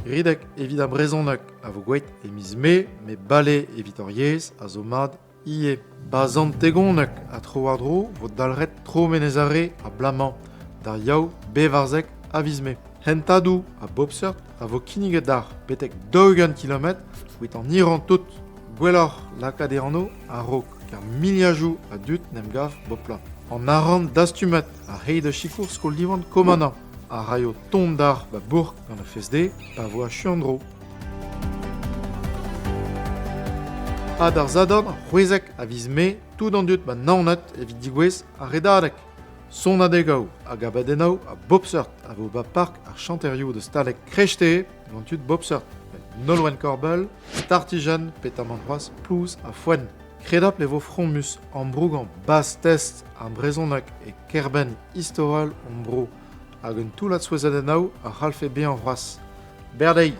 Ridek evit a brezonek a vo gweet emiz me bale evitoriez a zo mad ie. Bazant tegonek a tro ar-dro vo dalret tro menezare a blamant dar yaou bevarzek a vizme. Hentadou a bobseurt a vo kiniget dar betek 200 km ouit an iran tout gwellor lakaderano a rok car miliajou a dut nem gav bopla. An aran dastumet a heid de chikour skol divan komana a raio tomb dar ba bourg gant a fesde pa vo a chiandro. Ha d'ar zadon c'hwezek a viz me tout an dut ba naonet evit digwez a redadek. Son adegao a gabadenao a bobseurt a vo ba park ar chanterioù de stalek krechte gant ut bobseurt. Nolwen korbel, startijan petamant c'hoaz plouz a foen. Kredap le vo fromus an brougan bas test an brezonak e kerben istoral an bro hag un toulat souezadenao a c'halfe be an c'hoaz. Berdei!